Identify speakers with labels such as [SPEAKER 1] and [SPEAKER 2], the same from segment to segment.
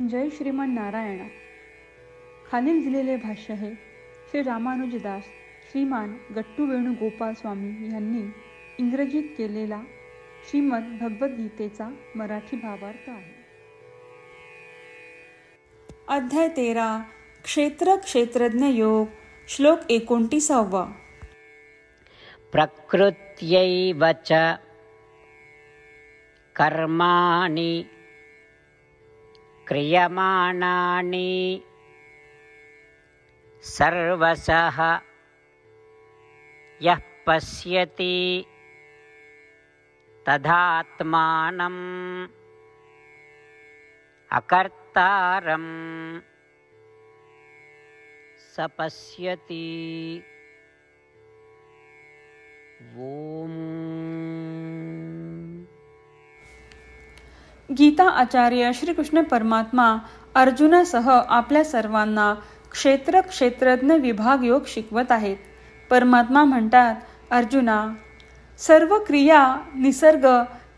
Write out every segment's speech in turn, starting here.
[SPEAKER 1] जय श्रीमन नारायणा. खालील दिलेले भाष्य हे श्री रामानुजदास श्रीमान गट्टू वेणुगोपाल स्वामी यांनी इंग्रजीत केलेला श्रीमद भगवद्गीतेचा मराठी भावार्थ आहे. अध्याय 13 क्षेत्र क्षेत्रज्ञ योग. श्लोक 29.
[SPEAKER 2] प्रकृत्यैव च कर्माणि क्रियमाणानि सर्वशः यः पश्यति तदात्मानम् अकर्तारं स पश्यति. ओम.
[SPEAKER 1] गीता आचार्य श्रीकृष्ण परमात्मा अर्जुनासह आपल्या सर्वांना क्षेत्र क्षेत्रज्ञ विभाग योग शिकवत आहेत. परमात्मा म्हणतात, अर्जुना, सर्व क्रिया निसर्ग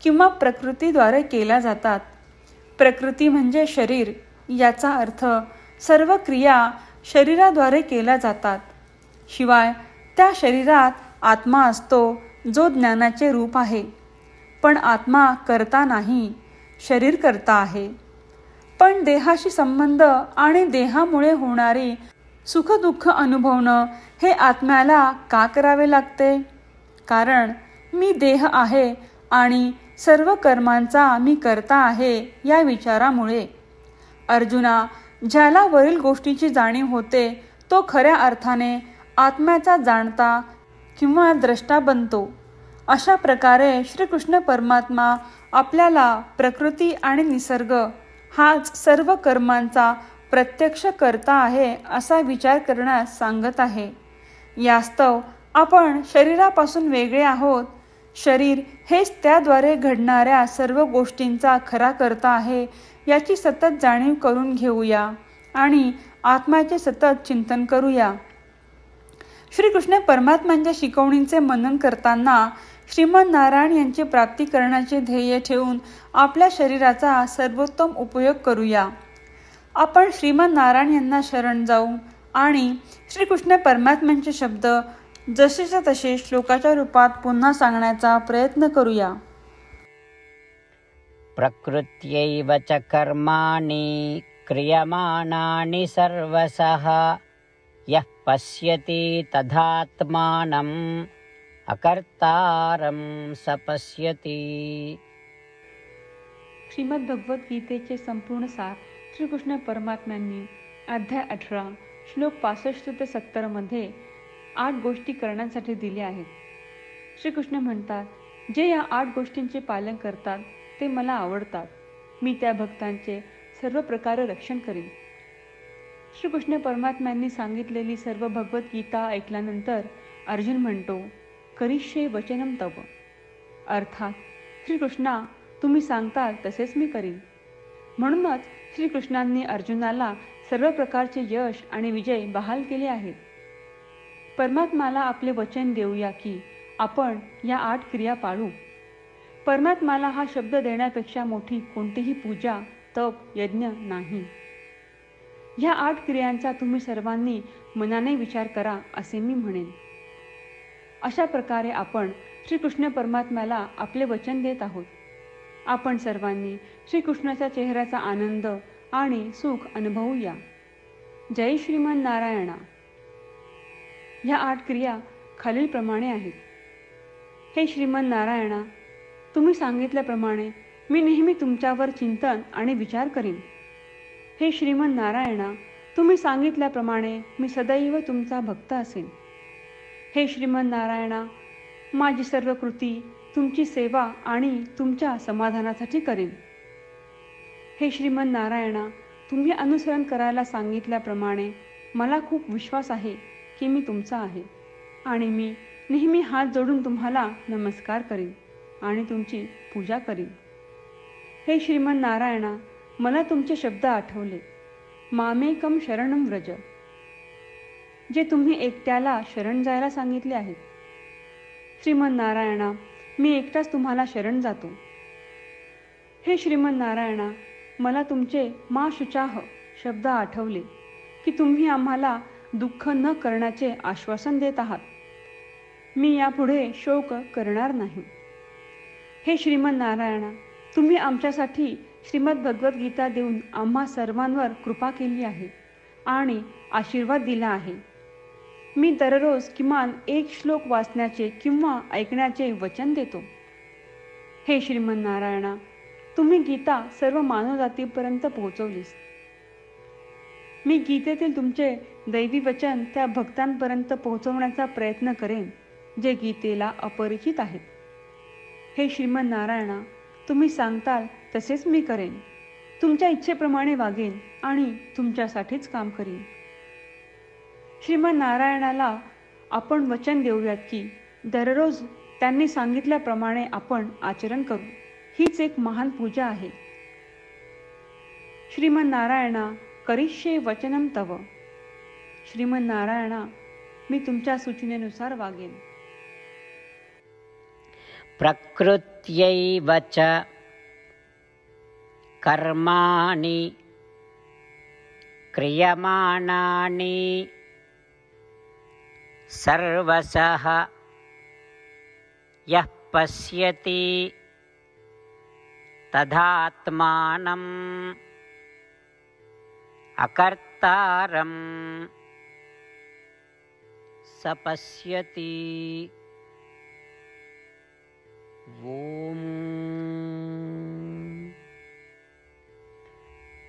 [SPEAKER 1] किंवा प्रकृतीद्वारे केल्या जातात. प्रकृती म्हणजे शरीर. याचा अर्थ सर्व क्रिया शरीराद्वारे केल्या जातात. शिवाय त्या शरीरात आत्मा असतो जो ज्ञानाचे रूप आहे. पण आत्मा करता नाही, शरीर करता आहे. पण देहाशी संबंध आणि देहामुळे होणारी सुखदुःख अनुभवणं हे आत्म्याला का करावे लागते? कारण मी देह आहे आणि सर्व कर्मांचा मी करता आहे या विचारामुळे. अर्जुना, ज्याला वरील गोष्टीची जाणीव होते तो खऱ्या अर्थाने आत्म्याचा जाणता किंवा द्रष्टा बनतो. अशा प्रकारे श्रीकृष्ण परमात्मा आपल्याला प्रकृती आणि निसर्ग हाच सर्व कर्मांचा प्रत्यक्ष करता आहे असा विचार करण्यास सांगत आहे. यास्तव आपण शरीरापासून वेगळे आहोत. शरीर हेच त्याद्वारे घडणाऱ्या सर्व गोष्टींचा खरा करता आहे याची सतत जाणीव करून घेऊया आणि आत्म्याचे सतत चिंतन करूया. श्रीकृष्ण परमात्म्यांच्या शिकवणींचे मनन करताना श्रीमन नारायण यांची प्राप्ती करण्याचे ध्येय ठेवून आपल्या शरीराचा सर्वोत्तम उपयोग करूया. आपण श्रीमन नारायण यांना शरण जाऊ आणि श्रीकृष्ण परमात्म्यांचे शब्द जसेच्या तसे श्लोकाच्या रूपात पुन्हा सांगण्याचा प्रयत्न करूया.
[SPEAKER 2] प्रकृत्यैव च कर्माणि क्रियमाणानि सर्वशः यः पश्यति तदात्मानम् अकर्तारं स पश्यति.
[SPEAKER 1] श्रीमद भगवद्गीतेचे संपूर्ण सार श्रीकृष्ण परमात्म्यांनी अध्याय 18 श्लोक 65 ते 70 मध्ये 8 गोष्टी करण्यासाठी दिल्या आहेत. श्रीकृष्ण म्हणतात, जे या 8 गोष्टींचे पालन करतात ते मला आवडतात. मी त्या भक्तांचे सर्व प्रकारे रक्षण करीन. श्रीकृष्ण परमात्म्यांनी सांगितलेली सर्व भगवद्गीता ऐकल्यानंतर अर्जुन म्हणतो, करिष्ये वचनम तव. अर्थात श्रीकृष्णा, तुम्ही सांगताल तसेच मी करीन. म्हणूनच श्रीकृष्णांनी अर्जुनाला सर्व प्रकारचे यश आणि विजय बहाल केले आहेत. परमात्म्याला आपले वचन देऊया की आपण या 8 क्रिया पाळू. परमात्म्याला हा शब्द देण्यापेक्षा मोठी कोणतीही पूजा, तप, यज्ञ नाही. ह्या 8 क्रियांचा तुम्ही सर्वांनी मनाने विचार करा असे मी म्हणेन. अशा प्रकारे आपण श्रीकृष्ण परमात्म्याला आपले वचन देत आहोत. आपण सर्वांनी श्रीकृष्णाच्या चेहऱ्याचा आनंद आणि सुख अनुभवूया. जय श्रीमन नारायणा. ह्या 8 क्रिया खालीलप्रमाणे आहेत. हे श्रीमन नारायणा, तुम्ही सांगितल्याप्रमाणे मी नेहमी तुमच्यावर चिंतन आणि विचार करीन. हे श्रीमन नारायणा, तुम्ही सांगितल्याप्रमाणे मी सदैव तुमचा भक्त असेन. हे श्रीमन नारायणा, माझी सर्व कृती तुमची सेवा आणि तुमच्या समाधानासाठी करेन. हे श्रीमन नारायणा, तुम्ही अनुसरण करायला सांगितल्याप्रमाणे मला खूप विश्वास आहे की मी तुमचा आहे आणि मी नेहमी हात जोडून तुम्हाला नमस्कार करीन आणि तुमची पूजा करीन. हे श्रीमन नारायणा, मला तुमचे शब्द आठवले. मामेकम शरणम व्रज, जे तुम्ही एकट्याला शरण जायला सांगितले आहेत. श्रीमन नारायणा, मी एकटाच तुम्हाला शरण जातो. हे श्रीमन नारायणा, मला तुमचे मा शुचाह शब्द आठवले की तुम्ही आम्हाला दुःख न करण्याचे आश्वासन देत आहात. मी यापुढे शोक करणार नाही. हे श्रीमन नारायणा, तुम्ही आमच्यासाठी श्रीमद भगवद्गीता देऊन आम्हा सर्वांवर कृपा केली आहे आणि आशीर्वाद दिला आहे. मी दररोज किमान एक श्लोक वाचण्याचे किंवा ऐकण्याचे वचन देतो. हे श्रीमन नारायणा, तुम्ही गीता सर्व मानवजातीपर्यंत पोहोचवलीस. मी गीतेतील तुमचे दैवी वचन त्या भक्तांपर्यंत पोहोचवण्याचा प्रयत्न करेन जे गीतेला अपरिचित आहेत. हे श्रीमन नारायणा, तुम्ही सांगताल तसेच मी करेन. तुमच्या इच्छेप्रमाणे वागेन आणि तुमच्यासाठीच काम करीन. श्रीमन नारायणाला आपण वचन देऊयात की दररोज त्यांनी सांगितल्याप्रमाणे आपण आचरण करू. हीच एक महान पूजा आहे. श्रीमन नारायणा, करिष्ये वचनम तव. श्रीमन नारायणा, मी तुमच्या सूचनेनुसार वागेन.
[SPEAKER 2] प्रकृत्यैव च कर्माणि क्रियमाणानि सर्वशः यः पश्यति तदात्मानं अकर्तारं स पश्यति. ओम.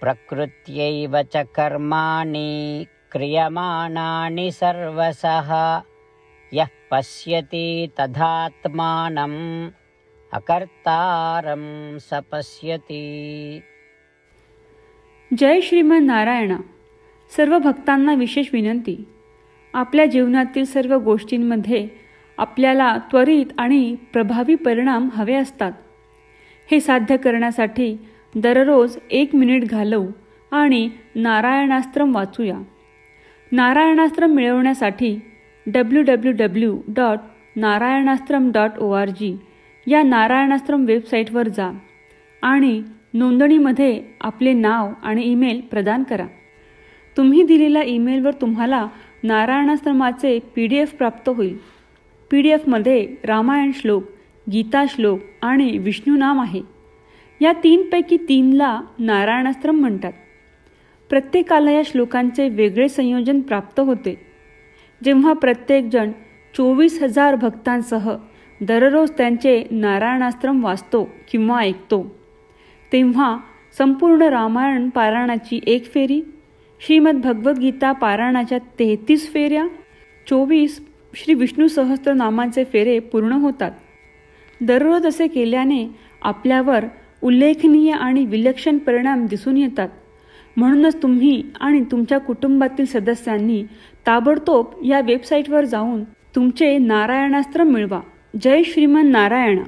[SPEAKER 2] प्रकृत्यैव च कर्माणि क्रियमाणानि सर्वशः यः पश्यति तदात्मानं अकर्तारं स पश्यति.
[SPEAKER 1] जय श्रीमन नारायणा. सर्व भक्तांना विशेष विनंती. आपल्या जीवनातील सर्व गोष्टींमध्ये आपल्याला त्वरित आणि प्रभावी परिणाम हवे असतात. हे साध्य करण्यासाठी दररोज 1 मिनिट घालवू आणि नारायणास्त्रम वाचूया. नारायणास्त्रम मिळवण्यासाठी www.narayanaastram.org या नारायणास्त्रम वेबसाईटवर जा आणि नोंदणीमध्ये आपले नाव आणि ईमेल प्रदान करा. तुम्ही दिलेल्या ईमेलवर तुम्हाला नारायणास्त्रमाचे PDF प्राप्त होईल. PDFमध्ये रामायण श्लोक, गीता श्लोक आणि विष्णू नाम आहे. या 3पैकी 3ला नारायणास्त्रम म्हणतात. प्रत्येकाला या श्लोकांचे वेगळे संयोजन प्राप्त होते. जेव्हा प्रत्येकजण 24,000 भक्तांसह दररोज त्यांचे नारायणास्त्रम वाचतो किंवा ऐकतो, तेव्हा संपूर्ण रामायण पारायणाची 1 फेरी, श्रीमद भगवद्गीता पारायणाच्या 33 फेऱ्या, 24 श्री विष्णू सहस्त्रनामांचे फेरे पूर्ण होतात. दररोज असे केल्याने आपल्यावर उल्लेखनीय आणि विलक्षण परिणाम दिसून येतात. म्हणूनच तुम्ही आणि तुमच्या कुटुंबातील सदस्यांनी ताबडतोब या वेबसाईटवर जाऊन तुमचे नारायणास्त्र मिळवा. जय श्रीमन नारायणा.